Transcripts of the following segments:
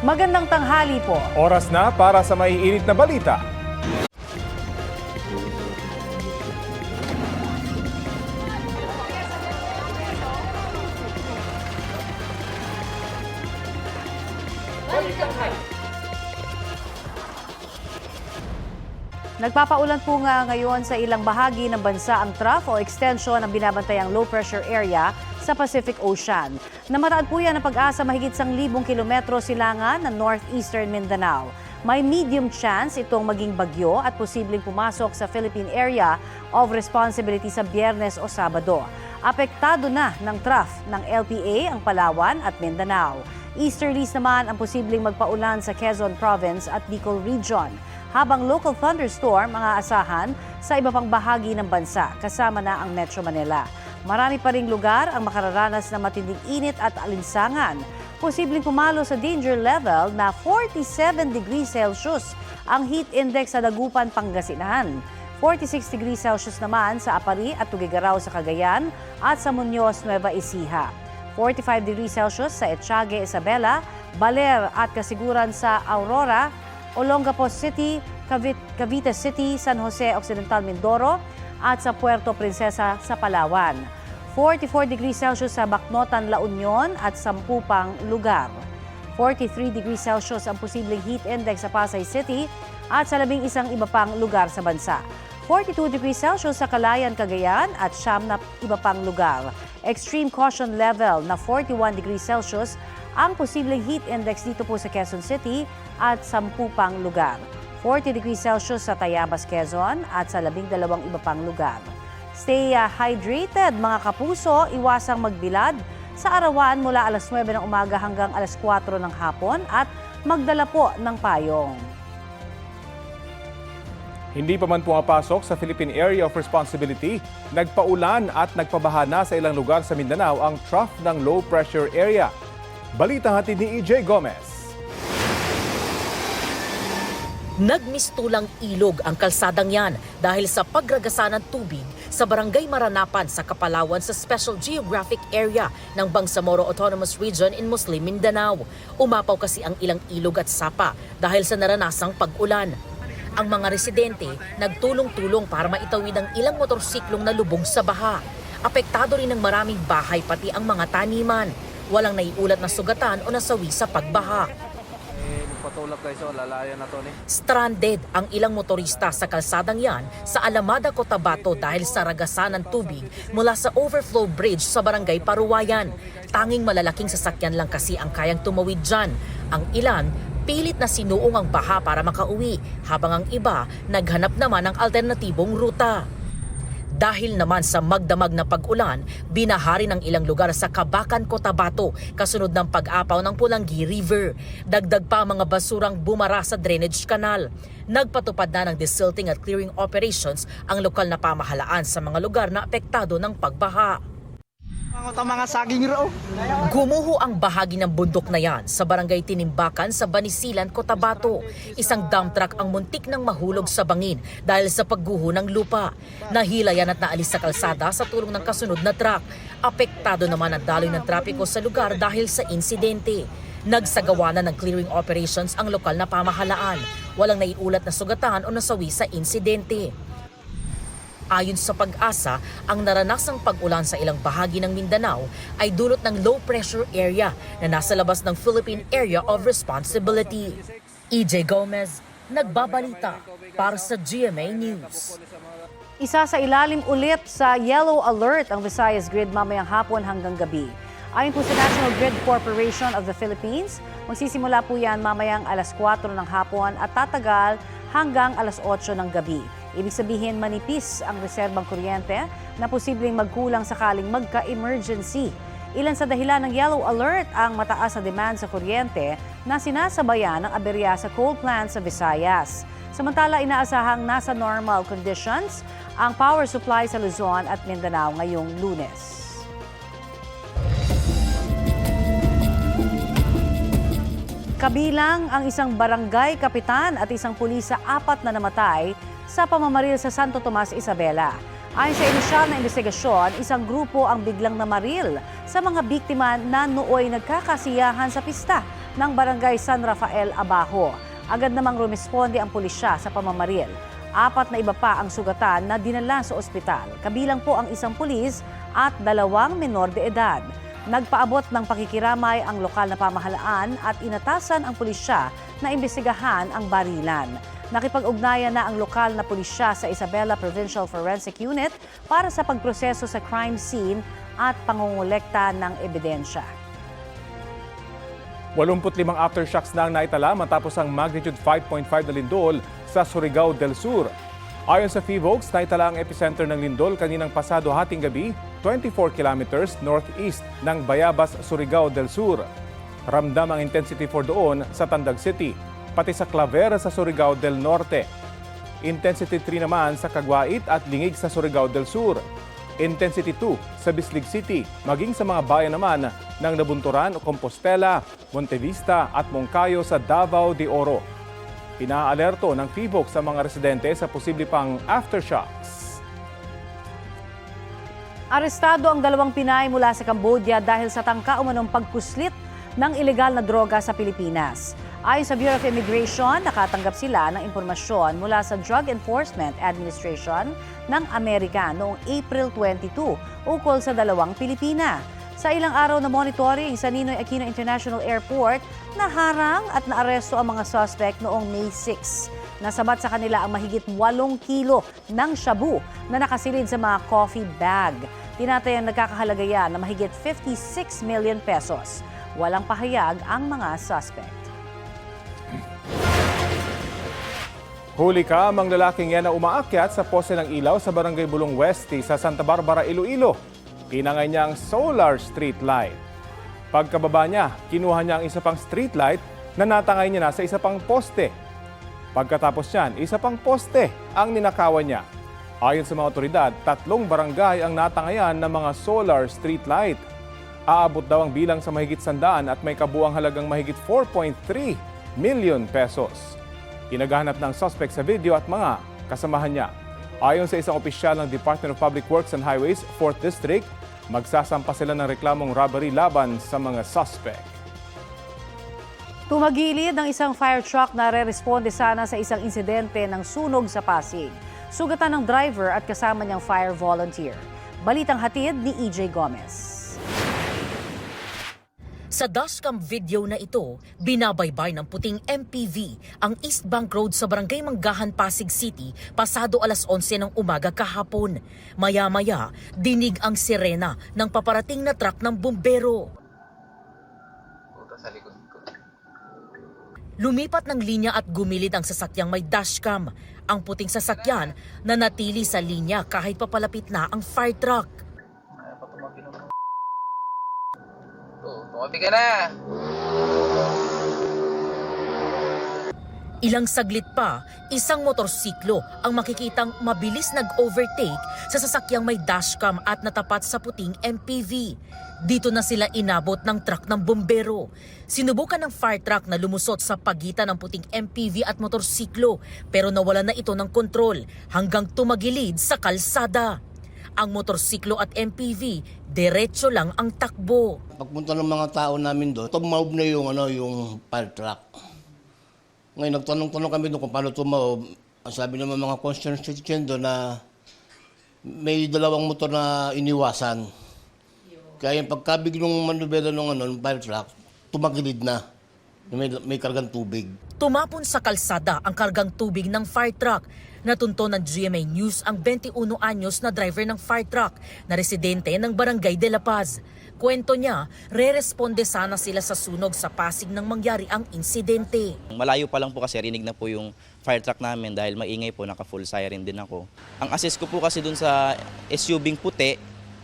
Magandang tanghali po. Oras na para sa maiinit na balita. Nagpapaulan po nga ngayon sa ilang bahagi ng bansa ang trough o extension ng binabantayang low pressure area sa Pacific Ocean. Namataan po yan ang pag-asa mahigit 1,000 kilometro silangan ng northeastern Mindanao. May medium chance itong maging bagyo at posibleng pumasok sa Philippine Area of Responsibility sa Biyernes o Sabado. Apektado na ng trough ng LPA ang Palawan at Mindanao. Easterlies naman ang posibleng magpaulan sa Quezon Province at Bicol Region. Habang local thunderstorm ang aasahan sa iba pang bahagi ng bansa, kasama na ang Metro Manila. Marami pa ring lugar ang makararanas ng matinding init at alinsangan. Posibleng pumalo sa danger level na 47 degrees Celsius ang heat index sa Dagupan, Pangasinan. 46 degrees Celsius naman sa Apari at Tuguegarao sa Cagayan at sa Muñoz, Nueva Ecija. 45 degrees Celsius sa Etiague, Isabela, Baler at Kasiguran sa Aurora, Olongapo City, Cavite City, San Jose Occidental, Mindoro at sa Puerto Princesa sa Palawan. 44 degrees Celsius sa Bacnotan, La Union at 10 pang lugar. 43 degrees Celsius ang posibleng heat index sa Pasay City at sa 11 iba pang lugar sa bansa. 42 degrees Celsius sa Calayan, Cagayan at 9 na iba pang lugar. Extreme caution level na 41 degrees Celsius ang posibleng heat index dito po sa Quezon City at 10 pang lugar. 40 degrees Celsius sa Tayabas, Quezon at sa 12 iba pang lugar. Stay hydrated mga kapuso, iwasang magbilad sa arawan mula alas 9 ng umaga hanggang alas 4 ng hapon at magdala po ng payong. Hindi pa man pumapasok sa Philippine Area of Responsibility, nagpaulan at nagpabaha na sa ilang lugar sa Mindanao ang trough ng low pressure area. Balita hatid ni EJ Gomez. Nagmistulang ilog ang kalsadang yan dahil sa pagragasa ng tubig sa Barangay Maranapan sa Kapalawan sa Special Geographic Area ng Bangsamoro Autonomous Region in Muslim Mindanao. Umapaw kasi ang ilang ilog at sapa dahil sa naranasang pag-ulan. Ang mga residente nagtulong-tulong para maitawid ang ilang motorsiklong na lubog sa baha. Apektado rin ng maraming bahay pati ang mga taniman. Walang naiulat na sugatan o nasawi sa pagbaha. Stranded ang ilang motorista sa kalsadang yan sa Alamada, Cotabato dahil sa ragasan ng tubig mula sa overflow bridge sa Barangay Paruwayan. Tanging malalaking sasakyan lang kasi ang kayang tumawid dyan. Ang ilan, pilit na sinuong ang baha para makauwi, habang ang iba naghanap naman ng alternatibong ruta. Dahil naman sa magdamag na pag-ulan, binahari ng ilang lugar sa Kabakan, Cotabato, kasunod ng pag-apaw ng Pulangi River. Dagdag pa ang mga basurang bumara sa drainage canal. Nagpatupad na ng desilting at clearing operations ang lokal na pamahalaan sa mga lugar na apektado ng pagbaha. Mga saging raw. Gumuho ang bahagi ng bundok na yan sa Barangay Tinimbakan sa Banisilan, Cotabato. Isang dump truck ang muntik nang mahulog sa bangin dahil sa pagguho ng lupa. Nahila yan at naalis sa kalsada sa tulong ng kasunod na truck. Apektado naman ang daloy ng trapiko sa lugar dahil sa insidente. Nagsagawa na ng clearing operations ang lokal na pamahalaan. Walang naiulat na sugatan o nasawi sa insidente. Ayon sa Pag-asa, ang naranasang pag-ulan sa ilang bahagi ng Mindanao ay dulot ng low pressure area na nasa labas ng Philippine Area of Responsibility. EJ Gomez, nagbabalita para sa GMA News. Isa sa ilalim ulit sa yellow alert ang Visayas Grid mamayang hapon hanggang gabi. Ayon po sa National Grid Corporation of the Philippines, magsisimula po yan mamayang alas 4 ng hapon at tatagal hanggang alas 8 ng gabi. Ibig sabihin manipis ang reserbang kuryente na posibleng magkulang sakaling magka-emergency. Ilan sa dahilan ng yellow alert ang mataas na demand sa kuryente na sinasabayan ng aberya sa coal plant sa Visayas. Samantala, inaasahang nasa normal conditions ang power supply sa Luzon at Mindanao ngayong Lunes. Kabilang ang isang barangay kapitan at isang pulis sa 4 na namatay sa pamamaril sa Santo Tomas, Isabela. Ayon sa inisyal na investigasyon, isang grupo ang biglang namaril sa mga biktima na nooy nagkakasiyahan sa pista ng Barangay San Rafael, Abajo. Agad namang rumisponde ang pulisya sa pamamaril. 4 na iba pa ang sugatan na dinala sa ospital. Kabilang po ang isang pulis at 2 menor de edad. Nagpaabot ng pakikiramay ang lokal na pamahalaan at inatasan ang pulisya na imbestigahan ang barilan. Nakipag-ugnayan na ang lokal na pulisya sa Isabela Provincial Forensic Unit para sa pagproseso sa crime scene at pangungulekta ng ebidensya. 85 aftershocks na ang naitala matapos ang magnitude 5.5 na lindol sa Surigao del Sur. Ayon sa PHIVOLCS, naitala ang epicenter ng lindol kaninang pasado hating gabi, 24 kilometers northeast ng Bayabas, Surigao del Sur. Ramdam ang intensity 4 doon sa Tandag City, pati sa Clavera sa Surigao del Norte. Intensity 3 naman sa Caguait at Lingig sa Surigao del Sur. Intensity 2 sa Bislig City, maging sa mga bayan naman ng Nabunturan, Compostela, Montevista at Moncayo sa Davao de Oro. Pinaalerto ng PHIVOLCS sa mga residente sa posible pang aftershocks. Arestado ang 2 Pinay mula sa Cambodia dahil sa tangka umanong pagpuslit ng ilegal na droga sa Pilipinas. Ayon sa Bureau of Immigration, nakatanggap sila ng impormasyon mula sa Drug Enforcement Administration ng Amerika noong April 22 ukol sa 2 Pilipina. Sa ilang araw na monitoring sa Ninoy Aquino International Airport, naharang at naaresto ang mga suspect noong May 6. Nasabat sa kanila ang mahigit 8 kilo ng shabu na nakasilid sa mga coffee bag. Tinatayang nagkakahalaga yan na mahigit 56 million pesos. Walang pahayag ang mga suspect. Huli ka ang lalaking yan na umaakyat sa pose ng ilaw sa Barangay Bulong Weste sa Santa Barbara, Iloilo. Pinangay niya ang solar street light. Pagkababa niya, kinuha niya ang isa pang street light na natangay niya na sa isa pang poste. Pagkatapos niyan, isa pang poste ang ninakawan niya. Ayon sa mga otoridad, 3 barangay ang natangayan ng mga solar street light. Aabot daw ang bilang sa mahigit 100 at may kabuang halagang mahigit 4.3 million pesos. Pinaghahanap ng suspect sa video at mga kasamahan niya. Ayon sa isang opisyal ng Department of Public Works and Highways, 4th District, magsasampa sila ng reklamong robbery laban sa mga suspect. Tumagilid ng isang fire truck na re-responde sana sa isang insidente ng sunog sa Pasig. Sugatan ng driver at kasama niyang fire volunteer. Balitang hatid ni EJ Gomez. Sa dashcam video na ito, binabaybay ng puting MPV ang East Bank Road sa Barangay Manggahan, Pasig City pasado alas 11 ng umaga kahapon. Maya-maya, dinig ang sirena ng paparating na truck ng bumbero. Lumipat ng linya at gumilid ang sasakyang may dashcam. Ang puting sasakyan na natili sa linya kahit papalapit na ang fire truck. Tumabi ka na! Ilang saglit pa, isang motorsiklo ang makikitang mabilis nag-overtake sa sasakyang may dashcam at natapat sa puting MPV. Dito na sila inabot ng truck ng bumbero. Sinubukan ng fire truck na lumusot sa pagitan ng puting MPV at motorsiklo pero nawala na ito ng kontrol hanggang tumagilid sa kalsada. Ang motorsiklo at MPV, diretso lang ang takbo. Pagpunta ng mga tao namin doon, tumaob na yung fire truck. Ngayon, nagtanong-tanong kami doon kung paano tumaob. Ang sabi naman mga concerned citizen doon na may 2 motor na iniwasan. Kaya yung pagkabiglong manubela ng fire truck, tumagilid na. May kargang tubig. Tumapon sa kalsada ang kargang tubig ng fire truck. Natunto ng GMA News ang 21 anyos na driver ng fire truck na residente ng Barangay de la Paz. Kwento niya, re-responde sana sila sa sunog sa Pasig nang mangyari ang insidente. Malayo pa lang po kasi rinig na po yung fire truck namin dahil maingay po, naka-full siren din ako. Ang assist ko po kasi dun sa SUV puti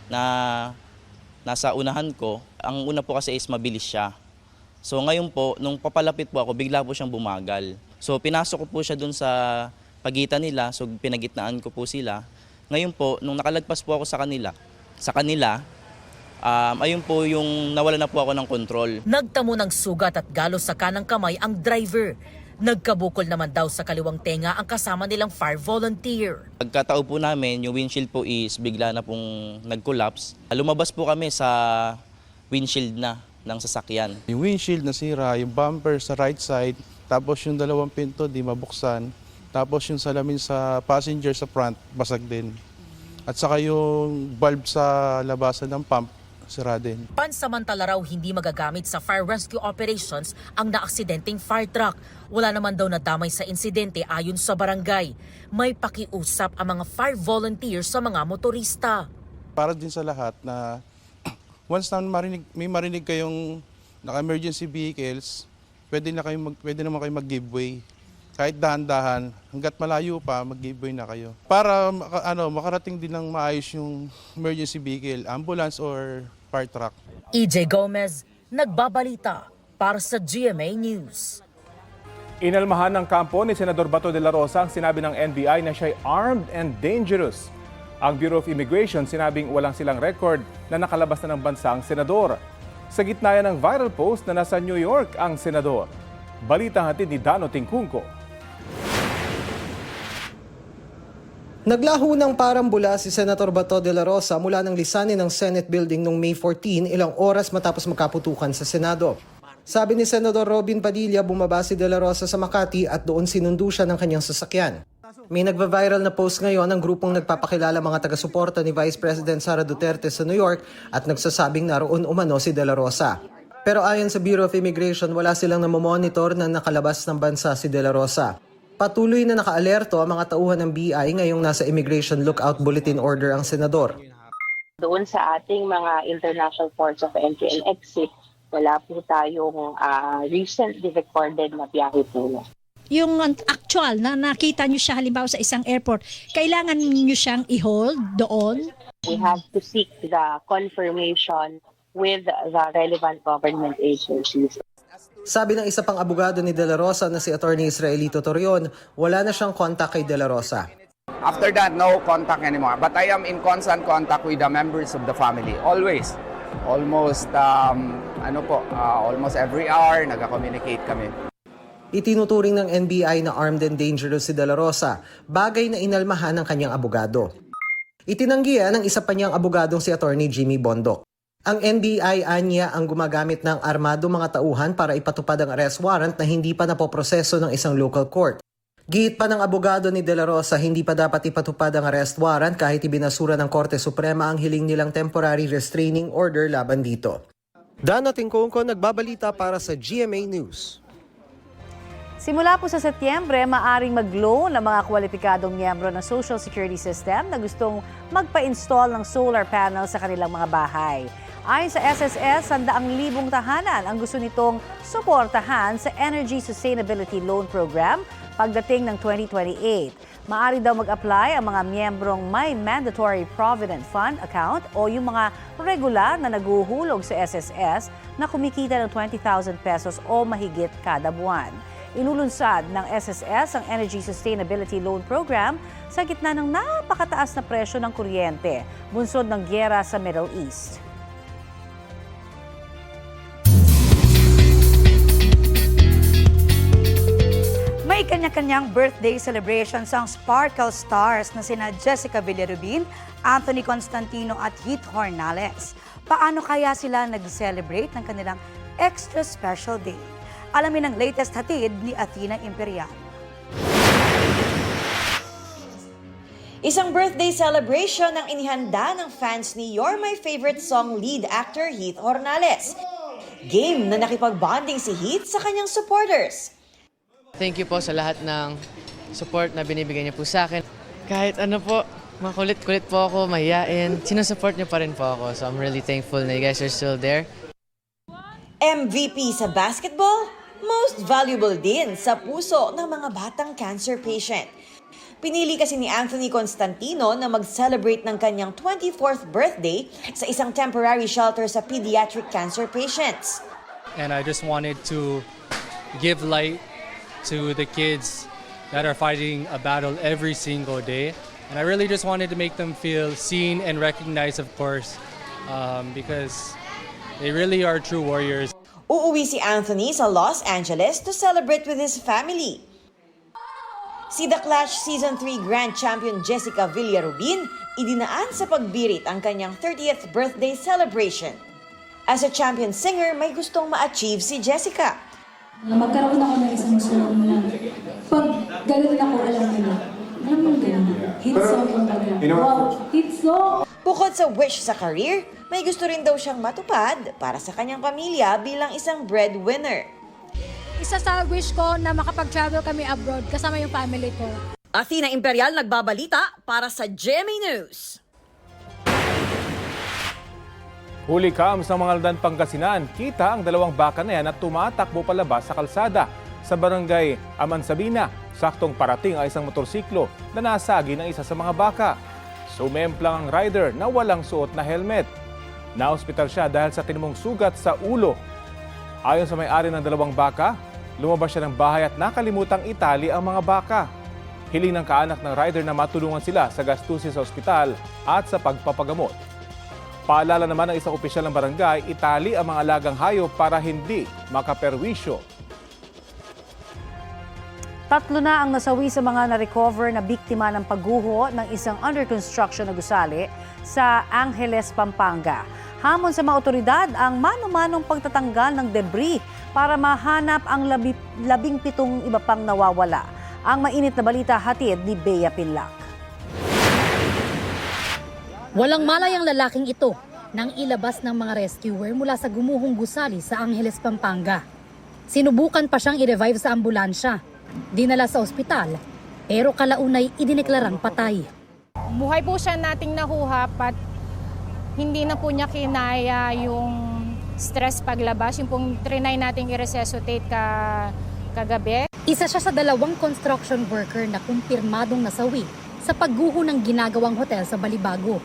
na nasa unahan ko, ang una po kasi is mabilis siya. So ngayon po, nung papalapit po ako, bigla po siyang bumagal. So pinasok ko po siya dun sa pagitan nila, so pinagitnaan ko po sila. Ngayon po, nung nakalagpas po ako sa kanila, ayun po yung nawala na po ako ng kontrol. Nagtamo ng sugat at galos sa kanang kamay ang driver. Nagkabukol naman daw sa kaliwang tenga ang kasama nilang fire volunteer. Pagkatao po namin, yung windshield po is bigla na pong nag-collapse. Lumabas po kami sa windshield na. ng sasakyan. Yung windshield nasira, yung bumper sa right side, tapos yung dalawang pinto di mabuksan, tapos yung salamin sa passenger sa front, basag din. At saka yung bulb sa labasan ng pump, sira din. Pansamantala raw hindi magagamit sa fire rescue operations ang naaksidenteng fire truck. Wala naman daw nadamay sa insidente ayon sa barangay. May pakiusap ang mga fire volunteers sa mga motorista. Para din sa lahat na once na may marinig kayong naka-emergency vehicles, pwede naman kayo mag-giveaway. Kahit dahan-dahan, hanggat malayo pa, mag-giveaway na kayo. Para makarating din ng maayos yung emergency vehicle, ambulance or fire truck. EJ Gomez, nagbabalita para sa GMA News. Inalmahan ng kampo ni Senador Bato de la Rosa ang sinabi ng NBI na siya'y armed and dangerous. Ang Bureau of Immigration sinabing walang silang record na nakalabas na ng bansa ang senador. Sa gitna yan ng viral post na nasa New York ang senador. Balita hatid ni Dano Tingkungko. Naglaho ng parambula si Senator Bato de la Rosa mula ng lisanin ng Senate building noong May 14, ilang oras matapos magkaputukan sa Senado. Sabi ni Senador Robin Padilla, bumaba si de la Rosa sa Makati at doon sinundo siya ng kanyang sasakyan. May nagva-viral na post ngayon ng grupong nagpapakilala mga taga-suporta ni Vice President Sara Duterte sa New York at nagsasabing naroon umano si de la Rosa. Pero ayon sa Bureau of Immigration, wala silang namomonitor na nakalabas ng bansa si de la Rosa. Patuloy na nakaalerto ang mga tauhan ng BI ngayong nasa Immigration Lookout Bulletin Order ang senador. Doon sa ating mga international ports of entry and exit, wala po tayong recently recorded na biyahe po. Yung actual na nakita nyo siya halimbawa sa isang airport, kailangan nyo siyang i-hold doon? We have to seek the confirmation with the relevant government agencies. Sabi ng isa pang abogado ni De La Rosa na si Attorney Israelito Torion, wala na siyang contact kay De La Rosa. After that, no contact anymore. But I am in constant contact with the members of the family. Always. Almost, almost every hour, nagka-communicate kami. Itinuturing ng NBI na armed and dangerous si De La Rosa, bagay na inalmahan ng kanyang abogado. Itinanggihan ng isa pa niyang abogadong si Attorney Jimmy Bondoc. Ang NBI anya ang gumagamit ng armado mga tauhan para ipatupad ang arrest warrant na hindi pa napoproseso ng isang local court. Giit pa ng abogado ni De La Rosa, hindi pa dapat ipatupad ang arrest warrant kahit ibinasura ng Korte Suprema ang hiling nilang temporary restraining order laban dito. Dano Tingkungko, nagbabalita para sa GMA News. Simula po sa Setyembre, maaring mag-loan ng mga kwalipikadong miyembro ng Social Security System na gustong magpa-install ng solar panel sa kanilang mga bahay. Ayon sa SSS, 100,000 tahanan ang gusto nitong suportahan sa Energy Sustainability Loan Program pagdating ng 2028. Maaari daw mag-apply ang mga miyembrong may Mandatory Provident Fund account o yung mga regular na naguhulog sa SSS na kumikita ng 20,000 pesos o mahigit kada buwan. Inulunsad ng SSS ang Energy Sustainability Loan Program sa gitna ng napakataas na presyo ng kuryente, bunsod ng giyera sa Middle East. May kanya-kanyang birthday celebrations ang Sparkle Stars na sina Jessica Villarubin, Anthony Constantino at Heath Hornales. Paano kaya sila nag-celebrate ng kanilang extra special day? Alamin ang latest hatid ni Athena Imperial. Isang birthday celebration ang inihanda ng fans ni You're My Favorite Song lead actor Heath Hornales. Game na nakipag-bonding si Heath sa kanyang supporters. Thank you po sa lahat ng support na binibigay niyo po sa akin. Kahit ano po, makulit-kulit po ako, mahiyain, sinusupport niyo pa rin po ako. So I'm really thankful na you guys are still there. MVP sa basketball, most valuable din sa puso ng mga batang cancer patient. Pinili kasi ni Anthony Constantino na mag-celebrate ng kanyang 24th birthday sa isang temporary shelter sa pediatric cancer patients. And I just wanted to give light to the kids that are fighting a battle every single day. And I really just wanted to make them feel seen and recognized, of course, because they really are true warriors. Uuwi si Anthony sa Los Angeles to celebrate with his family. Si The Clash Season 3 Grand Champion Jessica Villarubin, idinaan sa pagbirit ang kanyang 30th birthday celebration. As a champion singer, may gustong ma-achieve si Jessica. Magkaroon ako ng isang song na pag gano'n ako, alam nila. Alam mo gano'n? Hit song yung bagay. Wow, hit song! Bukod sa wish sa career, may gusto rin daw siyang matupad para sa kanyang pamilya bilang isang breadwinner. Isa sa wish ko na makapag-travel kami abroad kasama yung family ko. Athena Imperial nagbabalita para sa GMA News. Huli kam sa Mangaldan, Pangasinan, kita ang dalawang baka na yan at tumatakbo palabas sa kalsada. Sa barangay Amansabina, saktong parating ang isang motorsiklo na nasagi ng isa sa mga baka. Sumemplang ang rider na walang suot na helmet. Na-ospital siya dahil sa tinumong sugat sa ulo. Ayon sa may-ari ng dalawang baka, lumabas siya ng bahay at nakalimutang itali ang mga baka. Hiling ng kaanak ng rider na matulungan sila sa gastusin sa ospital at sa pagpapagamot. Paalala naman ng isang opisyal ng barangay, itali ang mga alagang hayop para hindi makaperwisyo. 3 na ang nasawi sa mga na-recover na biktima ng pagguho ng isang under construction na gusali sa Angeles, Pampanga. Hamon sa mga otoridad ang mano-manong pagtatanggal ng debris para mahanap ang 17 iba pang nawawala. Ang mainit na balita hatid ni Bea Pinlac. Walang malay ang lalaking ito nang ilabas ng mga rescuer mula sa gumuhong gusali sa Angeles, Pampanga. Sinubukan pa siyang i-revive sa ambulansya. Dinala sa ospital, pero kalaunay idineklarang patay. Buhay po siya nating nahuhap at hindi na po niya kinaya yung stress paglabas. Yung pong trinay nating i-resuscitate kagabi. Isa siya sa 2 construction worker na kumpirmadong nasawi sa pagguho ng ginagawang hotel sa Balibago.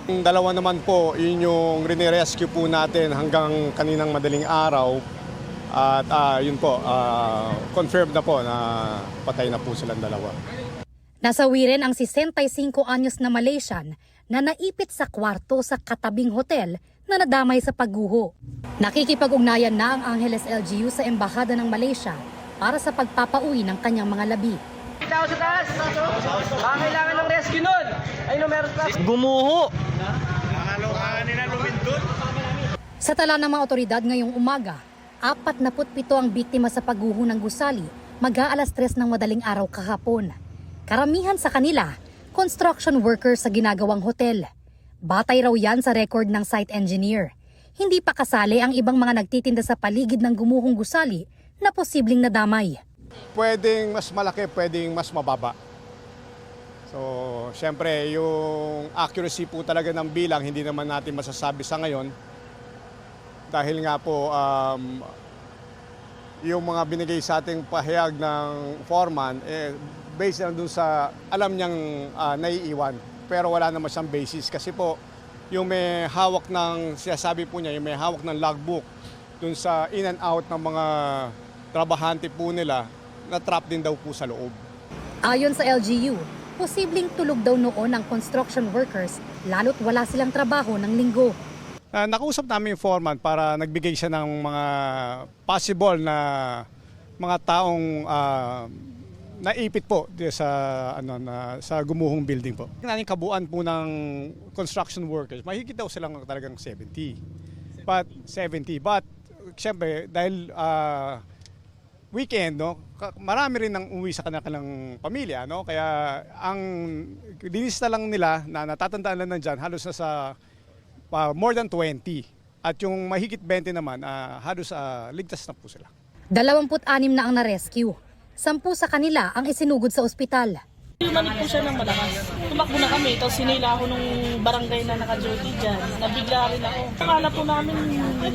Yung 2 naman po, yun yung rinirescue po natin hanggang kaninang madaling araw. At yun po, confirmed na po na patay na po silang 2. Nasawi rin ang 65 anyos na Malaysian na naipit sa kwarto sa katabing hotel na nadamay sa pagguho. Nakikipag-ugnayan na ang Angeles LGU sa Embahada ng Malaysia para sa pagpapauwi ng kanyang mga labi. Tao sa taas! Kailangan ng rescue nun! Ayun, meron pa. Gumuho! Nakalokaan nila lumindot. Sa tala ng mga otoridad ngayong umaga, 47 ang biktima sa pagguho ng gusali mag-aalas 3 ng madaling araw kahapon. Karamihan sa kanila, construction workers sa ginagawang hotel. Batay raw yan sa record ng site engineer. Hindi pa kasali ang ibang mga nagtitinda sa paligid ng gumuhong gusali na posibleng nadamay. Pwedeng mas malaki, pwedeng mas mababa. So, syempre, yung accuracy po talaga ng bilang, hindi naman natin masasabi sa ngayon. Dahil nga po, yung mga binigay sa ating pahayag ng foreman, based na dun sa alam niyang naiiwan. Pero wala naman siyang basis kasi po, yung may hawak ng, sinasabi po niya, yung may hawak ng logbook dun sa in and out ng mga trabahante po nila, na-trap din daw po sa loob. Ayon sa LGU, posibleng tulog daw noon ang construction workers lalo't wala silang trabaho ng linggo. Nakausap namin yung foreman para nagbigay siya ng mga possible na mga taong naipit po sa gumuhong building po. Naning kabuuan po ng construction workers, mahigit daw silang talagang 70. But syempre dahil weekend, no, marami rin nang uwi sa kanilang pamilya, no? Kaya ang dinista lang nila na natatandaan lang nandyan, halos na sa more than 20. At yung mahigit 20 naman, halos ligtas na po sila. 26 na ang na-rescue. 10 sa kanila ang isinugod sa ospital. Lumanik po siya ng malakas. Tumakbo na kami, tapos sinila ako nung barangay na naka-duty dyan. Nabigla rin ako. Akala po namin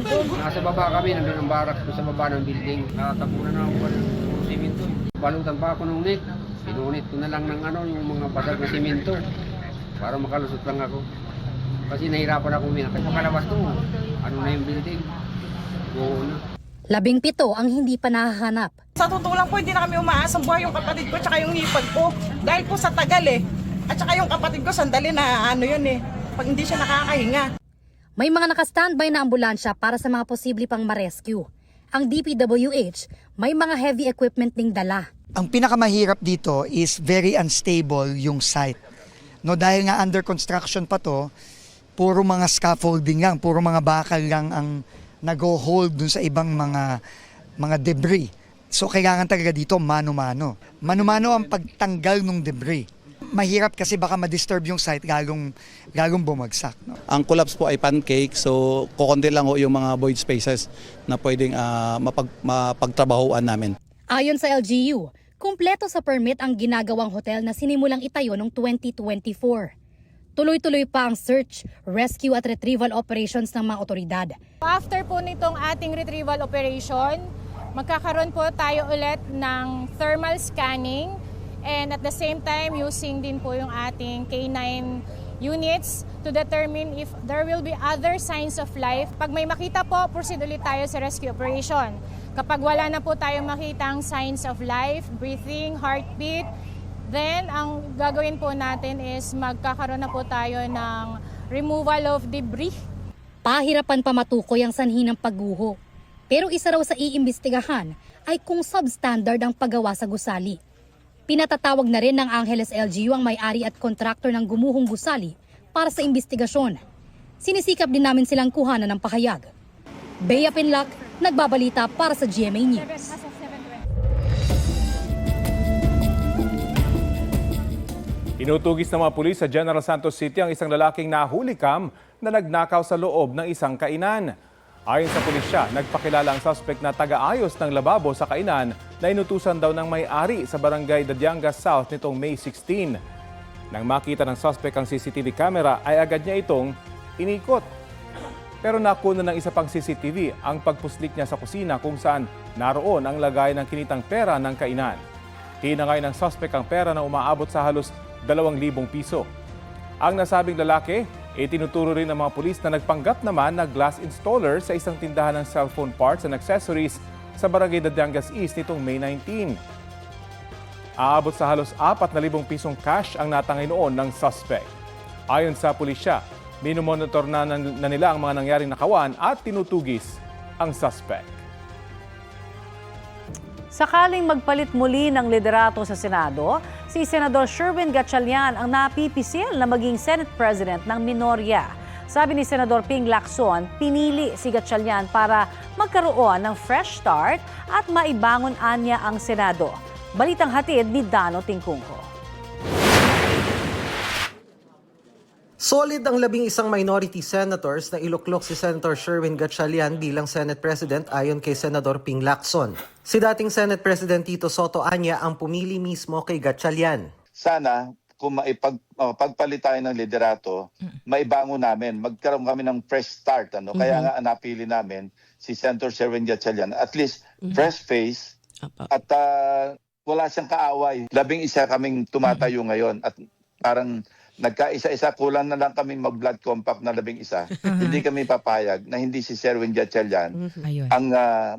doon. Nasa baba kami, nandun ang barak sa baba ng building. Natapunan na ako ng simento. Balutan pa ako ng net. Pinunit ko na lang ng yung mga basag na simento. Para makalusot lang ako. Kasi nahirapan ako umiyak. Makalabas to, na yung building. Oo na. 17 ang hindi pa nahahanap. Sa totoo lang po, hindi na kami umaasang buhay yung kapatid ko tsaka yung hipag ko. Dahil po sa tagal At tsaka yung kapatid ko, sandali na pag hindi siya nakakahinga. May mga naka-standby na ambulansya para sa mga posible pang ma-rescue. Ang DPWH, may mga heavy equipment ding dala. Ang pinakamahirap dito is very unstable yung site. No, dahil nga under construction pa to, puro mga scaffolding lang, puro mga bakal lang ang nag-hold dun sa ibang mga debris. So kailangan talaga dito mano-mano. Mano-mano ang pagtanggal ng debris. Mahirap kasi baka ma-disturb yung site lalong bumagsak. No? Ang collapse po ay pancake, so kukunti lang ho yung mga void spaces na pwedeng mapagtrabahuan namin. Ayon sa LGU, kumpleto sa permit ang ginagawang hotel na sinimulang itayo noong 2024. Tuloy-tuloy pa ang search, rescue at retrieval operations ng mga otoridad. After po nitong ating retrieval operation, magkakaroon po tayo ulit ng thermal scanning and at the same time using din po yung ating K9 units to determine if there will be other signs of life. Pag may makita po, proceed ulit tayo sa rescue operation. Kapag wala na po tayong makitang signs of life, breathing, heartbeat, then ang gagawin po natin is magkakaroon na po tayo ng removal of debris. Pahirapan pa matukoy ang sanhi ng pagguho. Pero isa raw sa iimbestigahan ay kung substandard ang paggawa sa gusali. Pinatatawag na rin ng Angeles LGU ang may-ari at kontraktor ng gumuhong gusali para sa imbestigasyon. Sinisikap din namin silang kuhanan ng pahayag. Bea Pinlac, nagbabalita para sa GMA News. Inutugis ng mga pulis sa General Santos City ang isang lalaking nahulikam na nagnakaw sa loob ng isang kainan. Ayon sa pulisya, nagpakilala ang suspect na taga-ayos ng lababo sa kainan na inutusan daw ng may-ari sa barangay Dadiangas South nitong May 16. Nang makita ng suspect ang CCTV camera ay agad niya itong inikot. Pero nakuna ng isa pang CCTV ang pagpuslik niya sa kusina kung saan naroon ang lagay ng kinitang pera ng kainan. Tinangay ng suspect ang pera na umaabot sa halos 2,000 piso. Ang nasabing lalaki, itinuturo rin ng mga pulis na nagpanggap naman na glass installer sa isang tindahan ng cellphone parts and accessories sa barangay Dadiangas East nitong May 19. Aabot sa halos 4,000 pisong cash ang natangay noon ng suspect. Ayon sa pulisya, minomonitor na nila ang mga nangyaring nakawan at tinutugis ang suspect. Sakaling magpalit muli ng liderato sa Senado, si Senador Sherwin Gatchalian ang napipisil na maging Senate President ng minorya. Sabi ni Senador Ping Lacson, pinili si Gatchalian para magkaroon ng fresh start at maibangon anya ang Senado. Balitang hatid ni Dano Tingkungko. Solid ang 11 minority senators na iluklok si Senator Sherwin Gatchalian bilang Senate President ayon kay Senador Ping Lacson. Si dating Senate President Tito Soto anya ang pumili mismo kay Gatchalian. Sana kung pagpalit tayo ng liderato, maibangon namin, magkaroon kami ng fresh start. Kaya nga napili namin si Senator Sherwin Gatchalian. At least fresh face at wala siyang kaaway. 11 kaming tumatayo ngayon at parang nagkaisa-isa, kulang na lang kami mag-blood compact na 11. Hindi kami papayag na hindi si Sherwin Gatchalian ang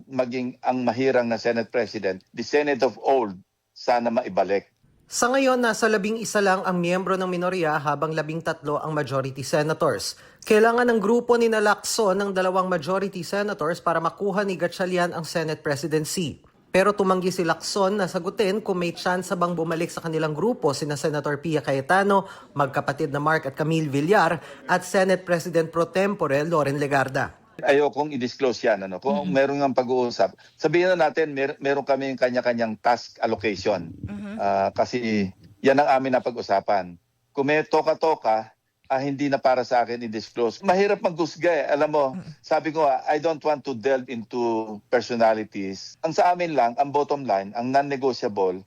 maging ang mahirang na Senate President. The Senate of old, sana maibalik. Sa ngayon, nasa 11 lang ang miyembro ng minorya habang 13 ang majority senators. Kailangan ng grupo ni Lacson ng 2 majority senators para makuha ni Gatchalian ang Senate presidency. Pero tumanggi si Lacson na sagutin kung may chance bang bumalik sa kanilang grupo sina Senator Pia Cayetano, magkapatid na Mark at Camille Villar at Senate President Pro Tempore Loren Legarda. Ayokong i-disclose yan. Kung meron ng pag-uusap, sabihin na natin meron kami yung kanya-kanyang task allocation. Kasi yan ang amin na pag-usapan. Kung may toka-toka, hindi na para sa akin i-disclose. Mahirap maghusga eh. Alam mo, sabi ko I don't want to delve into personalities. Ang sa amin lang, ang bottom line, ang non-negotiable,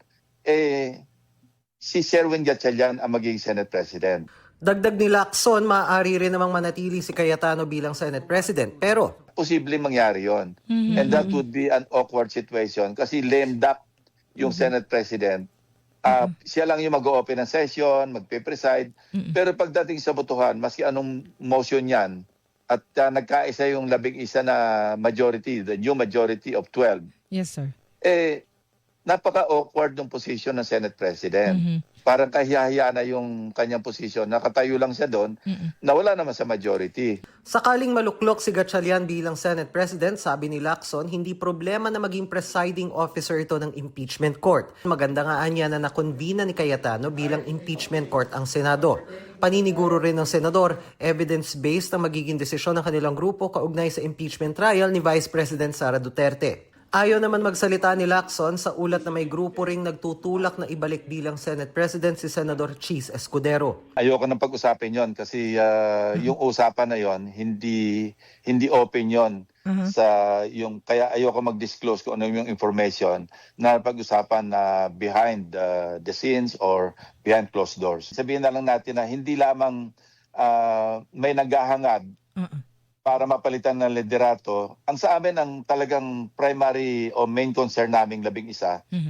si Sherwin Gatchalian ang magiging Senate President. Dagdag ni Lacson, maaari rin namang manatili si Cayetano bilang Senate President. Pero posible mangyari yon. And that would be an awkward situation kasi lame duck yung Senate President. Siya lang yung mag-open ng session, magpe-preside. Pero pagdating sa botohan, maski anong motion yan, at nagkaisa yung 11 na majority, the new majority of 12. Yes, sir. napaka-awkward ng posisyon ng Senate President. Parang kahiyahiya na yung kanyang posisyon. Nakatayo lang siya doon na wala naman sa majority. Sakaling maluklok si Gatchalian bilang Senate President, sabi ni Lacson, hindi problema na maging presiding officer ito ng impeachment court. Maganda nga niya na nakonvina ni Cayetano bilang impeachment court ang Senado. Paniniguro rin ng Senador, evidence-based ang magiging desisyon ng kanilang grupo kaugnay sa impeachment trial ni Vice President Sara Duterte. Ayaw naman magsalita ni Lacson sa ulat na may grupo ring nagtutulak na ibalik bilang Senate President si Senador Cheese Escudero. Ayoko nang pag-usapin yon kasi yung usapan na yon hindi open yon. Kaya ayoko mag-disclose kung ano yung information na pag-usapan na behind the scenes or behind closed doors. Sabihin na lang natin na hindi lamang may naghahangad para mapalitan ng liderato. Ang sa amin, ang talagang primary o main concern naming 11,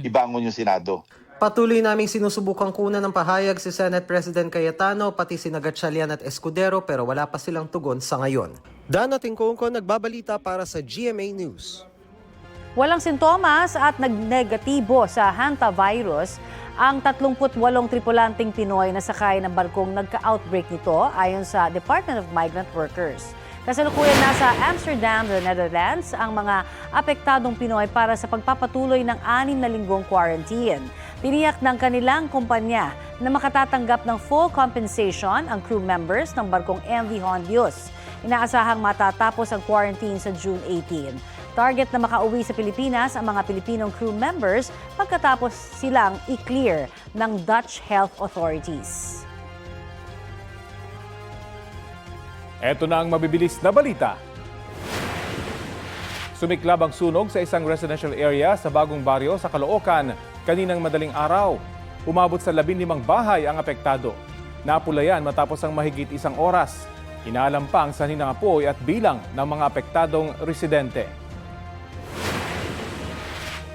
ibangon yung Senado. Patuloy naming sinusubukang kunan ng pahayag si Senate President Cayetano pati si Gatchalian at Escudero pero wala pa silang tugon sa ngayon. Dan at Tingkongko nagbabalita para sa GMA News. Walang sintomas at nagnegatibo sa hantavirus ang 38 tripulanting Pinoy na sakay ng barkong nagka-outbreak nito ayon sa Department of Migrant Workers. Kasalukuyan nasa Amsterdam, the Netherlands, ang mga apektadong Pinoy para sa pagpapatuloy ng 6 na linggong quarantine. Tiniyak ng kanilang kumpanya na makatatanggap ng full compensation ang crew members ng barkong MV Hondius. Inaasahang matatapos ang quarantine sa June 18. Target na makauwi sa Pilipinas ang mga Pilipinong crew members pagkatapos silang i-clear ng Dutch health authorities. Ito na ang mabibilis na balita. Sumiklab ang sunog sa isang residential area sa Bagong Baryo sa Caloocan kaninang madaling araw. Umabot sa 15 bahay ang apektado. Napulayan matapos ang mahigit 1 oras. Inaalam pa ang sanhi ng apoy at bilang ng mga apektadong residente.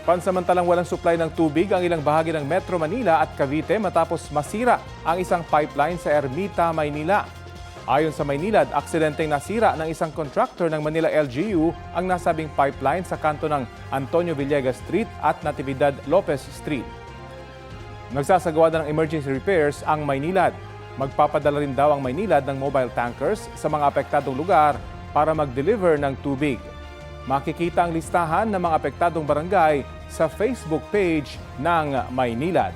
Pansamantalang walang supply ng tubig ang ilang bahagi ng Metro Manila at Cavite matapos masira ang isang pipeline sa Ermita, Maynila. Ayon sa Maynilad, aksidenteng nasira ng isang contractor ng Manila LGU ang nasabing pipeline sa kanto ng Antonio Villegas Street at Natividad Lopez Street. Nagsasagawa na ng emergency repairs ang Maynilad. Magpapadala rin daw ang Maynilad ng mobile tankers sa mga apektadong lugar para mag-deliver ng tubig. Makikita ang listahan ng mga apektadong barangay sa Facebook page ng Maynilad.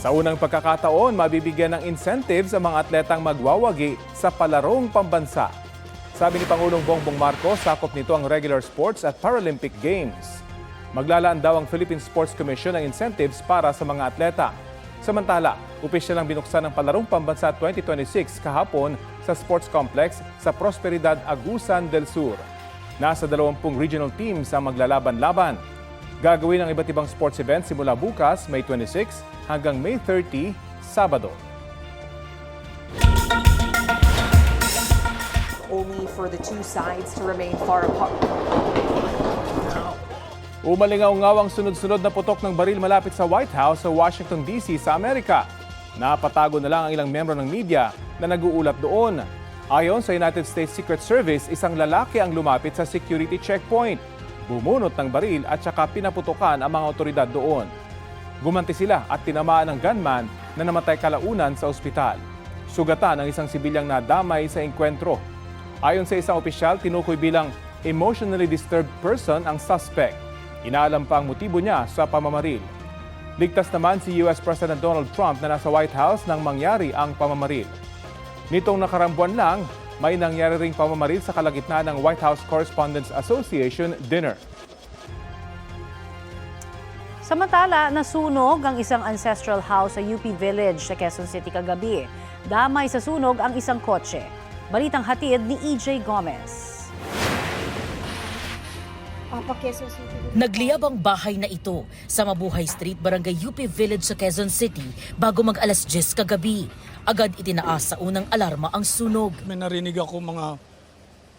Sa unang pagkakataon, mabibigyan ng incentives ang mga atletang magwawagi sa palarong pambansa. Sabi ni Pangulong Bongbong Marcos, sakop nito ang regular sports at Paralympic Games. Maglalaan daw ang Philippine Sports Commission ng incentives para sa mga atleta. Samantala, opisyal ang binuksan ng Palarong Pambansa 2026 kahapon sa Sports Complex sa Prosperidad, Agusan del Sur. Nasa 20 regional teams ang maglalaban-laban. Gagawin ang iba't ibang sports events simula bukas, May 26 hanggang May 30, Sabado. Only for the two sides to remain far apart. Umalingaw-ngaw ang sunod-sunod na putok ng baril malapit sa White House sa Washington, D.C. sa Amerika. Napatago na lang ang ilang membro ng media na nag-uulat doon. Ayon sa United States Secret Service, isang lalaki ang lumapit sa security checkpoint. Bumunot ng baril at saka pinaputukan ang mga otoridad doon. Gumanti sila at tinamaan ng gunman na namatay kalaunan sa ospital. Sugatan ang isang sibilyang nadamay sa engkwentro. Ayon sa isang opisyal, tinukoy bilang emotionally disturbed person ang suspect. Inaalam pa ang motibo niya sa pamamaril. Ligtas naman si US President Donald Trump na nasa White House nang mangyari ang pamamaril. Nitong nakaraang buwan lang, may nangyari ring pamamaril sa kalagitnaan ng White House Correspondents Association dinner. Samantala, nasunog ang isang ancestral house sa UP Village sa Quezon City kagabi. Damay sa sunog ang isang kotse. Balitang hatid ni EJ Gomez. Nagliyab ang bahay na ito sa Mabuhay Street, Barangay UP Village sa Quezon City bago mag-alas 10 kagabi. Agad itinaas sa unang alarma ang sunog. May narinig ako mga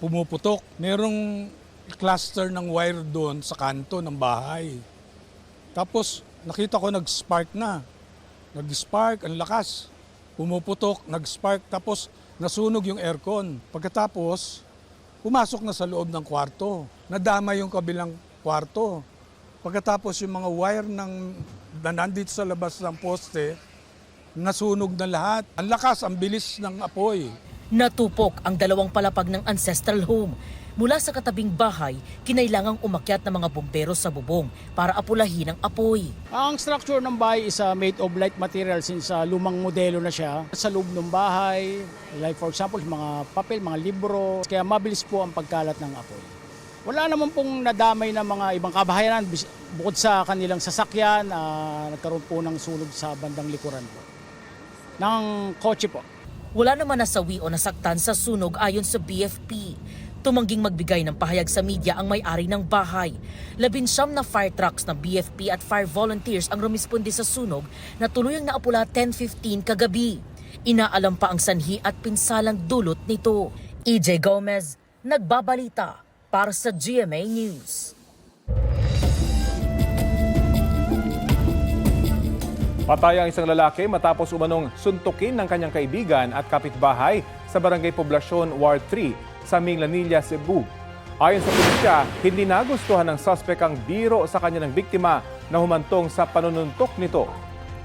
pumuputok. Merong cluster ng wire doon sa kanto ng bahay. Tapos nakita ko nag-spark na. Nag-spark, ang lakas. Pumuputok, nag-spark, tapos nasunog yung aircon. Pagkatapos, pumasok na sa loob ng kwarto. Nadama yung kabilang kwarto. Pagkatapos yung mga wire na nandito sa labas ng poste, nasunog na lahat. Ang lakas, ang bilis ng apoy. Natupok ang 2 palapag ng ancestral home. Mula sa katabing bahay, kinailangang umakyat ng mga bumbero sa bubong para apulahin ang apoy. Ang structure ng bahay is made of light material since lumang modelo na siya. Sa loob ng bahay, like for example, mga papel, mga libro, kaya mabilis po ang pagkalat ng apoy. Wala naman pong nadamay na mga ibang kabahayan bukod sa kanilang sasakyan, nagkaroon po ng sunog sa bandang likuran po ng kotse po. Wala naman nasawi o nasaktan sa sunog ayon sa BFP. Tumangging magbigay ng pahayag sa media ang may-ari ng bahay. 19 na fire trucks ng BFP at fire volunteers ang rumisponde sa sunog na tuluyang naapula 10:15 kagabi. Inaalam pa ang sanhi at pinsalang dulot nito. EJ Gomez, nagbabalita para sa GMA News. Patay ang isang lalaki matapos umanong suntukin ng kanyang kaibigan at kapitbahay sa Barangay Poblacion Ward 3 sa Minglanilla, Cebu. Ayon sa pulisya, hindi nagustuhan ng suspect ang biro sa kanya ng biktima na humantong sa panununtok nito.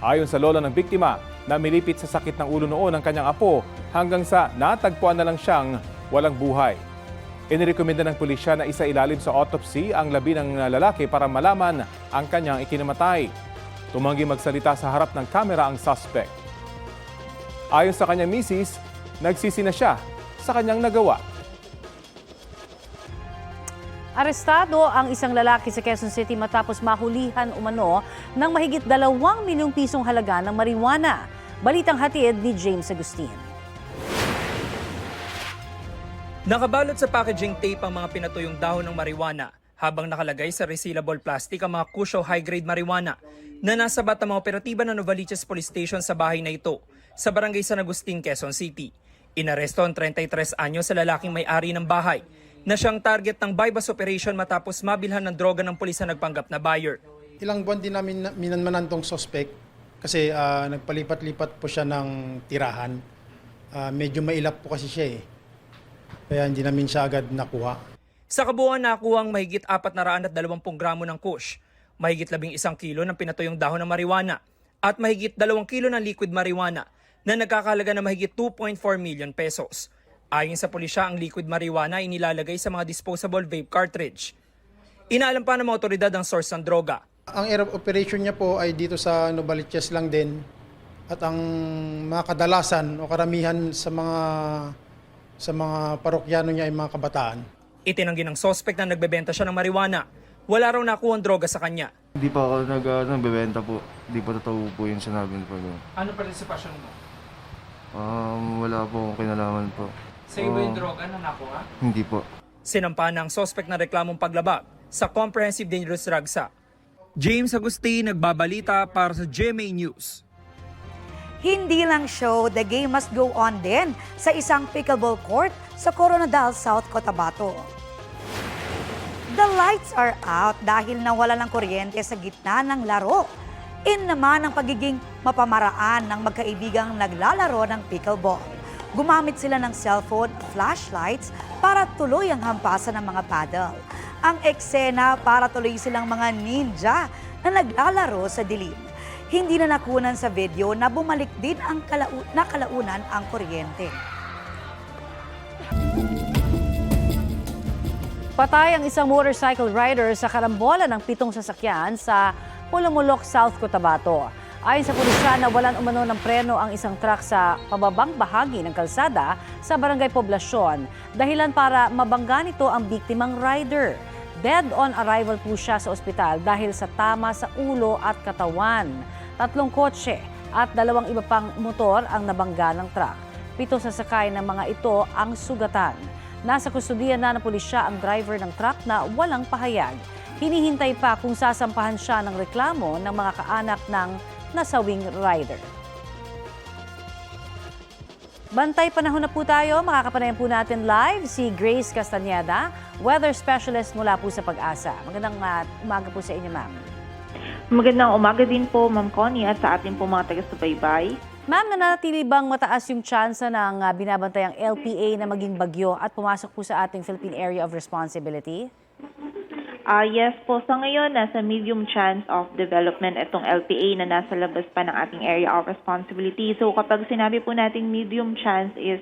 Ayon sa lola ng biktima, namilipit sa sakit ng ulo noon ang kanyang apo hanggang sa natagpuan na lang siyang walang buhay. Inirekomenda ng pulisya na isailalim sa autopsy ang labi ng lalaki para malaman ang kanyang ikinamatay. Tumanggi magsalita sa harap ng kamera ang suspect. Ayon sa kanyang misis, nagsisi na siya sa kanyang nagawa. Arestado ang isang lalaki sa Quezon City matapos mahulihan umano ng mahigit 2 milyong pisong halaga ng marijuana. Balitang hatid ni James Agustin. Nakabalot sa packaging tape ang mga pinatuyong dahon ng marijuana habang nakalagay sa resealable plastic ang mga Cusho high-grade marijuana na nasabat ang mga operatiba ng Novaliches Police Station sa bahay na ito sa Barangay San Agustin, Quezon City. Inaresto ang 33 anyo sa lalaking may-ari ng bahay na siyang target ng bypass operation matapos mabilhan ng droga ng pulis na nagpanggap na buyer. Ilang buwan din namin minanmanan tong suspect kasi nagpalipat-lipat po siya ng tirahan. Medyo mailap po kasi siya Kaya hindi namin siya agad nakuha. Sa kabuuan nakuha ang mahigit 420 gramo ng kush, mahigit 11 kilo ng pinatuyong dahon ng marijuana at mahigit 2 kilo ng liquid marijuana na nagkakahalaga na mahigit 2.4 million pesos. Ayon sa pulisya, ang liquid marijuana ay nilalagay sa mga disposable vape cartridge. Inaalam pa ng mga otoridad ang source ng droga. Ang area of operation niya po ay dito sa Novaliches lang din. At ang mga kadalasan o karamihan sa mga parokyano niya ay mga kabataan. Itinanggi ng suspect na nagbebenta siya ng marijuana. Wala raw nakuha ang droga sa kanya. Hindi pa ako nagbebenta po. Hindi pa totoo po yung sinabi ko. Ano participation mo? Wala po akong kinalaman po. Sa iba yung droga na nakuha? Hindi po. Sinampa ng suspect na reklamong paglabag sa Comprehensive Dangerous Drugs Act. James Agustin, nagbabalita para sa GMA News. Hindi lang show, the game must go on din sa isang pickleball court sa Coronadal, South Cotabato. The lights are out dahil nawala ng kuryente sa gitna ng laro. In naman ang pagiging mapamaraan ng magkaibigang naglalaro ng pickleball. Gumamit sila ng cellphone, flashlights para tuloy ang hampasan ng mga paddle. Ang eksena para tuloy silang mga ninja na naglalaro sa dilim. Hindi na nakunan sa video na bumalik din ang kalaunan ang kuryente. Patay ang isang motorcycle rider sa karambola ng 7 sasakyan sa Pulumulok, South Cotabato. Ayon sa pulisya, nawalan umano ng preno ang isang truck sa pababang bahagi ng kalsada sa Barangay Poblacion. Dahilan para mabangga nito ang biktimang rider. Dead on arrival po siya sa ospital dahil sa tama sa ulo at katawan. 3 kotse at 2 iba pang motor ang nabangga ng truck. 7 sasakay ng mga ito ang sugatan. Nasa kustudiyan na ng pulisya ang driver ng truck na walang pahayag. Hinihintay pa kung sasampahan siya ng reklamo ng mga kaanak ng nasawing rider. Bantay panahon na po tayo. Makakapanayan po natin live si Grace Castañeda, weather specialist mula po sa Pag-asa. Magandang umaga po sa inyo, ma'am. Magandang umaga din po, Ma'am Connie, at sa ating po mga taga-subaybay. Ma'am, nananatili bang mataas yung tsansa ng binabantayang LPA na maging bagyo at pumasok po sa ating Philippine Area of Responsibility? Yes po, sa ngayon nasa medium chance of development itong LPA na nasa labas pa ng ating area of responsibility. So kapag sinabi po nating medium chance is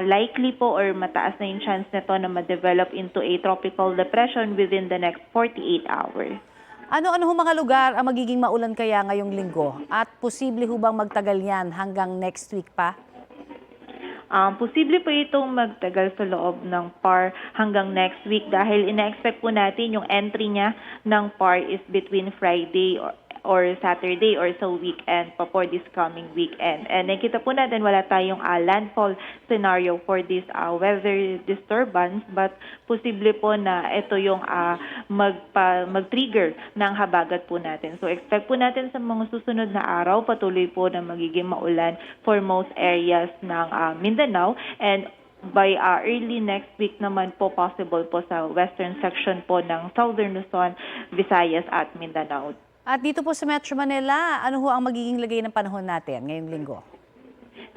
likely po or mataas na yung chance nito na ma-develop into a tropical depression within the next 48 hours. Ano-ano ho mga lugar ang magiging maulan kaya ngayong linggo? At posible ho bang magtagal yan hanggang next week pa? Posible po itong magtagal sa loob ng PAR hanggang next week dahil ina-expect po natin yung entry niya ng PAR is between Friday or Saturday or sa weekend pa for this coming weekend. And nakita po natin wala tayong landfall scenario for this weather disturbance but posible po na ito yung mag-trigger ng habagat po natin. So expect po natin sa mga susunod na araw patuloy po na magiging maulan for most areas ng Mindanao and by early next week naman po possible po sa western section po ng Southern Luzon, Visayas at Mindanao. At dito po sa Metro Manila, ano ho ang magiging lagay ng panahon natin ngayong linggo?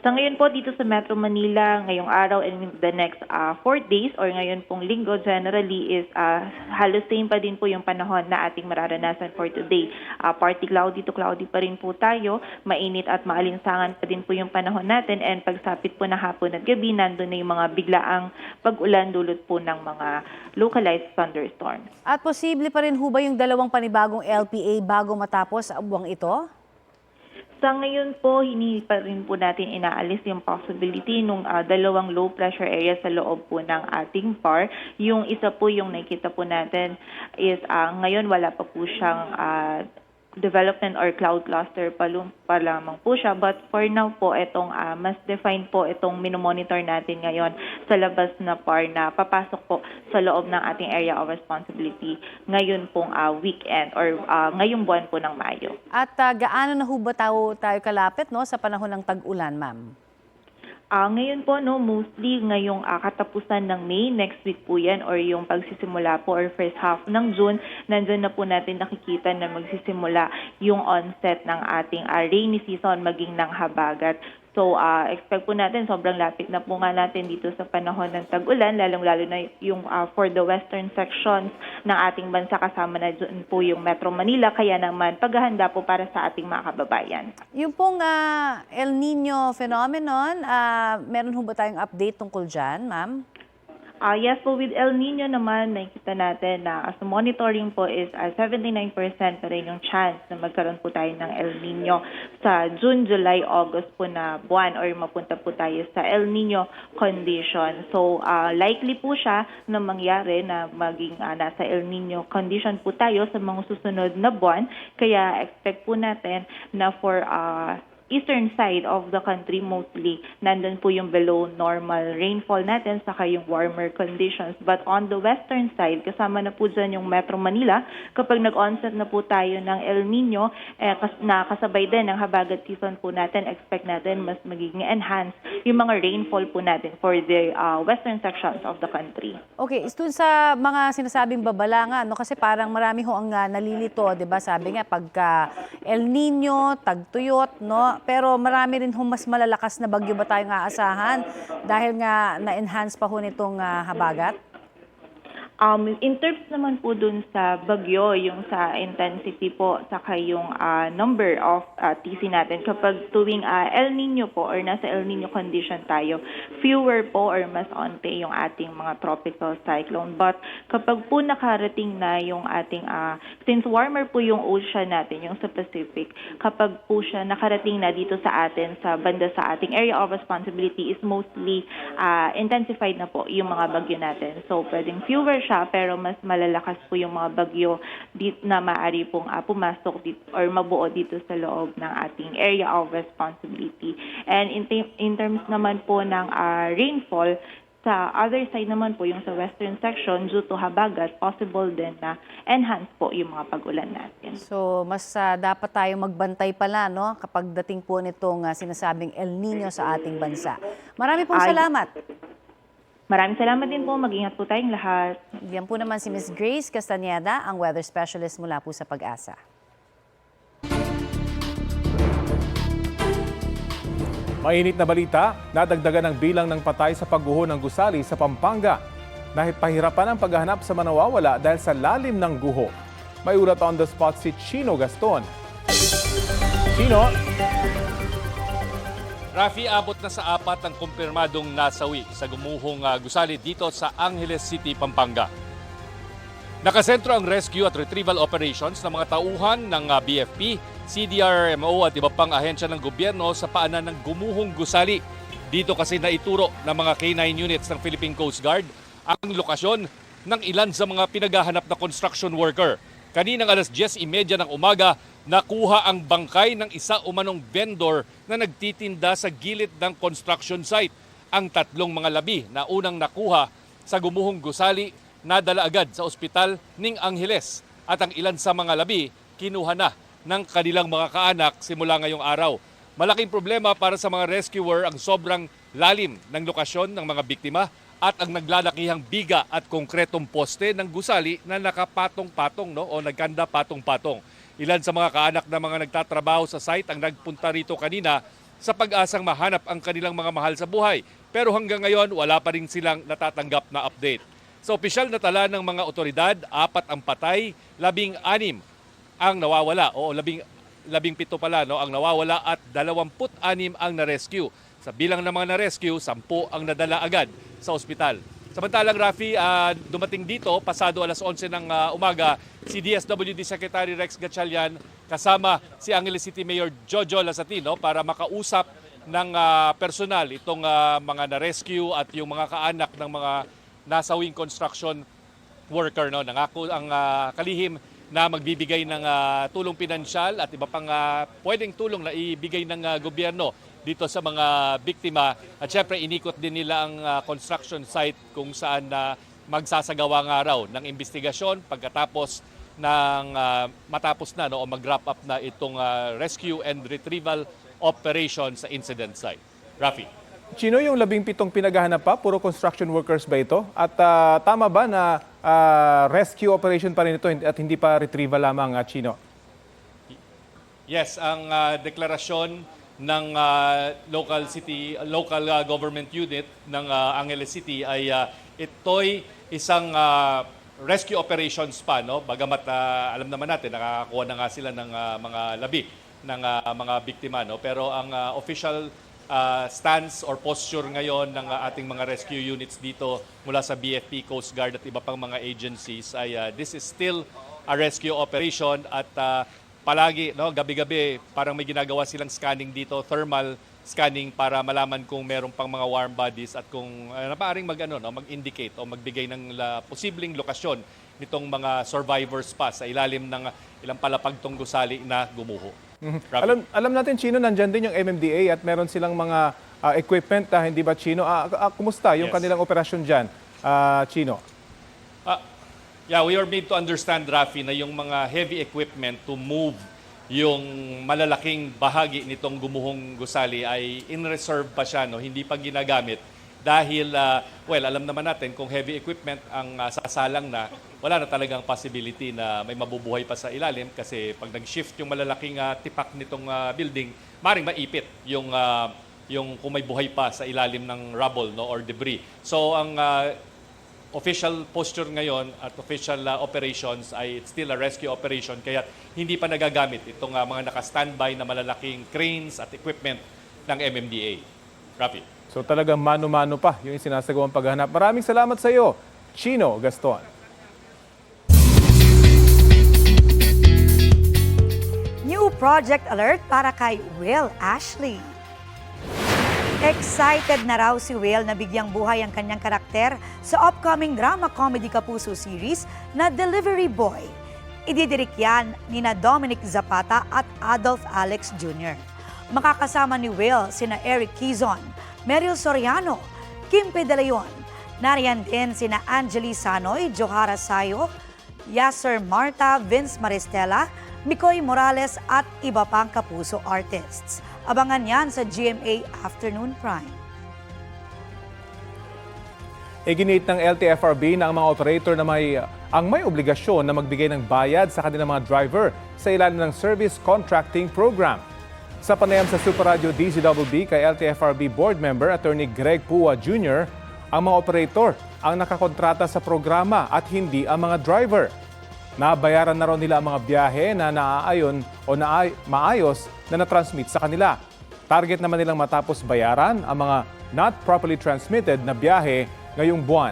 Sa ngayon po dito sa Metro Manila, ngayong araw and the next 4 days or ngayon pong linggo generally is halos same pa din po yung panahon na ating mararanasan for today. Partly cloudy to cloudy pa rin po tayo, mainit at maalinsangan pa din po yung panahon natin and pagsapit po na hapon at gabi, nandun na yung mga biglaang pag-ulan dulot po ng mga localized thunderstorms. At posible pa rin ho ba yung dalawang panibagong LPA bago matapos ang buwang ito? Sa ngayon po, hindi pa rin po natin inaalis yung possibility nung dalawang low pressure area sa loob po ng ating PAR. Yung isa po yung nakikita po natin is ngayon wala pa po siyang development or cloud cluster pa lamang po siya. But for now po, itong mas defined po itong minomonitor natin ngayon sa labas na PAR na papasok po sa loob ng ating area of responsibility ngayon pong weekend or ngayong buwan po ng Mayo. At gaano na ho ba tayo kalapit sa panahon ng tag-ulan, ma'am? Ngayon po, mostly ngayong katapusan ng May, next week po yan, or yung pagsisimula po or first half ng June, nandun na po natin nakikita na magsisimula yung onset ng ating rainy season maging ng habagat. So, expect po natin, sobrang lapit na po nga natin dito sa panahon ng tag-ulan, lalong-lalo na yung for the western sections ng ating bansa, kasama na dyan po yung Metro Manila, kaya naman paghahanda po para sa ating mga kababayan. Yung pong El Nino phenomenon, meron ho ba tayong update tungkol dyan, ma'am? Yes po, with El Nino naman, nakikita natin na as monitoring po is 79% pa rin yung chance na magkaroon po tayo ng El Nino sa June, July, August po na buwan or mapunta po tayo sa El Nino condition. So, likely po siya na mangyari na maging nasa El Nino condition po tayo sa mga susunod na buwan. Kaya expect po natin na for eastern side of the country mostly, nandun po yung below normal rainfall natin saka yung warmer conditions. But on the western side, kasama na po dyan yung Metro Manila, kapag nag-onset na po tayo ng El Nino, na kasabay din ng habagat season po natin, expect natin mas magiging enhanced yung mga rainfall po natin for the western sections of the country. Okay, dun sa mga sinasabing babala nga, kasi parang marami ho ang nalilito, di ba? Sabi nga, pagka El Nino, tagtuyot, pero marami rin mas malalakas na bagyo ba tayong aasahan dahil nga na-enhance pa ho nitong habagat? In terms naman po dun sa bagyo, yung sa intensity po, saka yung number of TC natin, kapag tuwing El Nino po or nasa El Nino condition tayo, fewer po or mas onte yung ating mga tropical cyclone. But kapag po nakarating na yung ating, since warmer po yung ocean natin, yung sa Pacific, kapag po siya nakarating na dito sa atin, sa banda sa ating area of responsibility is mostly intensified na po yung mga bagyo natin. So pwedeng fewer siya, pero mas malalakas po yung mga bagyo na maaari pong pumasok dito, or mabuo dito sa loob ng ating area of responsibility. And in terms naman po ng rainfall, sa other side naman po, yung sa western section, due to habagat, possible din na enhance po yung mga pag-ulan natin. So, mas dapat tayong magbantay pala, kapag dating po nitong sinasabing El Nino sa ating bansa. Marami pong salamat. Maraming salamat din po. Mag-ingat po tayong lahat. Yan po naman si Ms. Grace Castañeda, ang weather specialist mula po sa Pag-asa. Mainit na balita, nadagdagan ang bilang ng patay sa pagguho ng gusali sa Pampanga. Pahirapan ang paghahanap sa mga nawawala dahil sa lalim ng guho. May ulat on the spot si Chino Gaston. Chino? Rafi, abot na sa 4 ang kumpirmadong nasawi sa gumuhong gusali dito sa Angeles City, Pampanga. Nakasentro ang rescue at retrieval operations ng mga tauhan ng BFP, CDRMO at iba pang ahensya ng gobyerno sa paanan ng gumuhong gusali. Dito kasi naituro ng mga K9 units ng Philippine Coast Guard ang lokasyon ng ilan sa mga pinaghahanap na construction worker. Kaninang alas 10:30 ng umaga, nakuha ang bangkay ng isa umanong vendor na nagtitinda sa gilid ng construction site. Ang 3 mga labi na unang nakuha sa gumuhong gusali nadala agad sa ospital ng Angeles at ang ilan sa mga labi kinuha na ng kanilang mga kaanak simula ngayong araw. Malaking problema para sa mga rescuer ang sobrang lalim ng lokasyon ng mga biktima at ang naglalakihang biga at konkretong poste ng gusali na nakapatong-patong o nagkanda patong-patong. Ilan sa mga kaanak na mga nagtatrabaho sa site ang nagpunta rito kanina sa pag-asang mahanap ang kanilang mga mahal sa buhay. Pero hanggang ngayon wala pa rin silang natatanggap na update. Sa opisyal na tala ng mga otoridad, 4 ang patay, 16 ang nawawala o 17 pala ang nawawala at 26 ang na-rescue. Sa bilang ng mga na-rescue, 10 ang nadala agad sa ospital. Samantalang Rafi, dumating dito pasado alas 11 ng umaga si DSWD Secretary Rex Gatchalian kasama si Angeles City Mayor Jojo Lasatino para makausap ng personal itong mga na-rescue at yung mga kaanak ng mga nasawing construction worker. Nangako ang kalihim na magbibigay ng tulong pinansyal at iba pang pwedeng tulong na ibigay ng gobyerno dito sa mga biktima. At syempre inikot din nila ang construction site kung saan magsasagawa nga raw ng investigasyon pagkatapos ng matapos na o mag-wrap up na itong rescue and retrieval operation sa incident site. Rafi. Chino, yung 17 pinaghahanap pa, puro construction workers ba ito? At tama ba na rescue operation pa rin ito at hindi pa retrieval lamang, Chino? Yes, ang deklarasyon ng local government unit ng Angeles City ay ito'y isang rescue operations pa, bagamat alam naman natin nakakakuha na nga sila ng mga labi ng mga biktima, pero ang official stance or posture ngayon ng ating mga rescue units dito mula sa BFP, Coast Guard at iba pang mga agencies ay this is still a rescue operation at palagi gabi-gabi parang may ginagawa silang scanning dito, thermal scanning para malaman kung meron pang mga warm bodies at kung maaaring mag-indicate o magbigay ng posibleng lokasyon nitong mga survivors pa sa ilalim ng ilang palapagtong gusali na gumuho. Alam natin, Chino, nandyan din yung MMDA at meron silang mga equipment, hindi ba, Chino? Kumusta yung kanilang operasyon dyan, Chino? Yeah, we are made to understand, Rafi, na yung mga heavy equipment to move yung malalaking bahagi nitong gumuhong gusali ay in reserve pa siya, hindi pa ginagamit. Dahil, alam naman natin kung heavy equipment ang sasalang na, wala na talagang possibility na may mabubuhay pa sa ilalim kasi pag nag-shift yung malalaking tipak nitong building, maring maipit yung kung may buhay pa sa ilalim ng rubble or debris. So ang official posture ngayon at official operations ay it's still a rescue operation kaya hindi pa nagagamit itong mga naka-standby na malalaking cranes at equipment ng MMDA. Rafi. So talagang mano-mano pa yung sinasagawang paghahanap. Maraming salamat sa iyo, Chino Gaston. New project alert para kay Will Ashley. Excited na raw si Will na bigyang buhay ang kanyang karakter sa upcoming drama comedy kapuso series na Delivery Boy. Ididirik yan nina Dominic Zapata at Adolf Alex Jr. Makakasama ni Will sina Eric Quizon, Meryl Soriano, Kim De Leon. Nariyan din sina Angeli Sanoy, Johara Sayo, Yasser Marta, Vince Maristella, Mikoy Morales at iba pang kapuso artists. Abangan yan sa GMA Afternoon Prime. Iginit ng LTFRB na ang mga operator na may obligasyon na magbigay ng bayad sa kanilang mga driver sa ilalim ng Service Contracting Program. Sa panayam sa Super Radio DZWB kay LTFRB Board Member Attorney Greg Pua Jr., ang mga operator ang nakakontrata sa programa at hindi ang mga driver. Nabayaran na raw nila ang mga biyahe na naaayon o maayos na na-transmit sa kanila. Target naman nilang matapos bayaran ang mga not properly transmitted na biyahe ngayong buwan.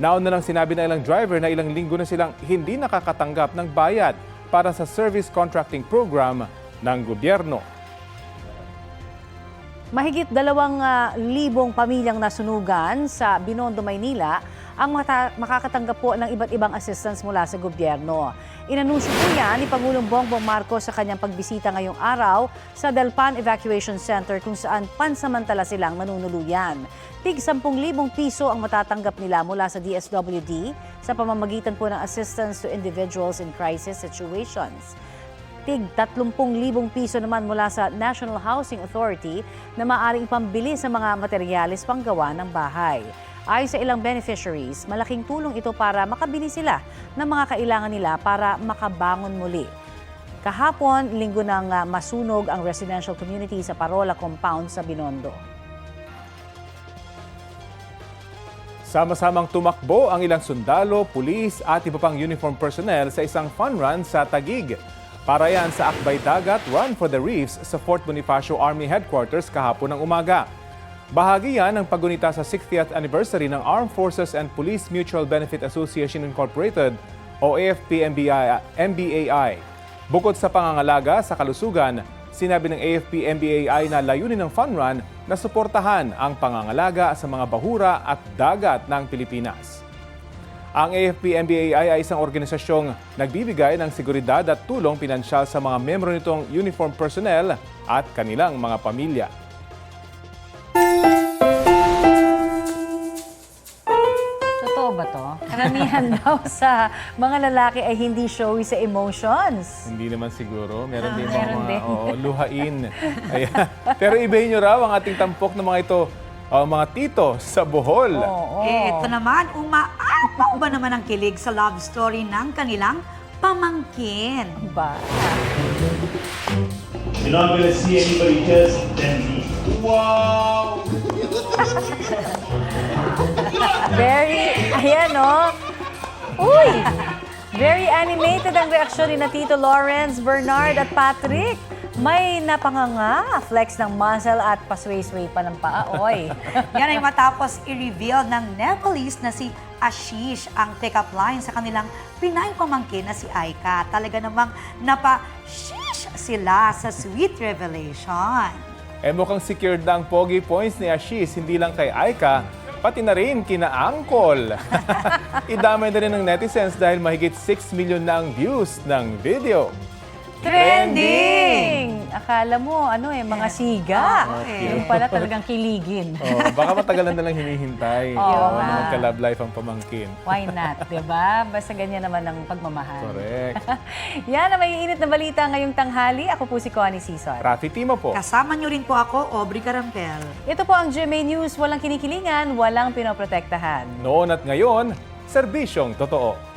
Nauna lang sinabi ng ilang driver na ilang linggo na silang hindi nakakatanggap ng bayad para sa service contracting program ng gobyerno. Mahigit 2,000 pamilyang nasunugan sa Binondo, Maynila ang makakatanggap po ng iba't ibang assistance mula sa gobyerno. Inanunsyo po yan ni Pangulong Bongbong Marcos sa kanyang pagbisita ngayong araw sa Delpan Evacuation Center kung saan pansamantala silang manunuluyan. Tig 10,000 piso ang matatanggap nila mula sa DSWD sa pamamagitan po ng assistance to individuals in crisis situations. Tig 30,000 piso naman mula sa National Housing Authority na maaaring pambili sa mga materyales panggawa ng bahay. Ayon sa ilang beneficiaries, malaking tulong ito para makabili sila ng mga kailangan nila para makabangon muli. Kahapon, linggo nang masunog ang residential community sa Parola Compound sa Binondo. Sama-samang tumakbo ang ilang sundalo, pulis at iba pang uniform personnel sa isang fun run sa Taguig. Para yan sa Akbay Dagat Run for the Reefs sa Fort Bonifacio Army Headquarters kahapon ng umaga. Bahagi yan ng paggunita sa 60th anniversary ng Armed Forces and Police Mutual Benefit Association Incorporated o AFP-MBAI. Bukod sa pangangalaga sa kalusugan, sinabi ng AFP-MBAI na layunin ng fun run na suportahan ang pangangalaga sa mga bahura at dagat ng Pilipinas. Ang AFP-MBAI ay isang organisasyong nagbibigay ng seguridad at tulong pinansyal sa mga miyembro nitong uniform personnel at kanilang mga pamilya. Totoo ba to? Karamihan daw sa mga lalaki ay hindi showy sa emotions. Hindi naman siguro. Meron din meron mga din. luhain. Ayan. Pero ibahin nyo raw ang ating tampok ng mga ito, mga tito sa Bohol. Ito naman, umaapaw ba naman ang kilig sa love story ng kanilang pamangkin? Ba? You're not gonna see anybody else than me. Wow! Ayan o. Uy! Very animated ang reaksyon ni na Tito Lawrence, Bernard at Patrick. May napanganga, flex ng muscle at pasway-sway pa ng paa, oy. Yan ay matapos i-reveal ng Nepalese na si Ashish ang take-up line sa kanilang Pinay pamangkin na si Aika. Talaga namang napa-shish sila sa sweet revelation. Mukhang secured na ang pogi points ni Ashish, hindi lang kay Aika, pati na rin kina Angkol. Idamay na rin ng netizens dahil mahigit 6 million na ang views ng video. Trending! Akala mo, mga siga. Yung pala talagang kiligin. Baka matagal na lang hinihintay. Magka-love life ang pamangkin. Why not, diba? Basta ganyan naman ang pagmamahal. Correct. Yan ang may init na balita ngayong tanghali. Ako po si Connie Cesar. Rafi Timo po. Kasama niyo rin po ako, Aubrey Carampel. Ito po ang GMA News. Walang kinikilingan, walang pinoprotektahan. Noon at ngayon, serbisyong totoo.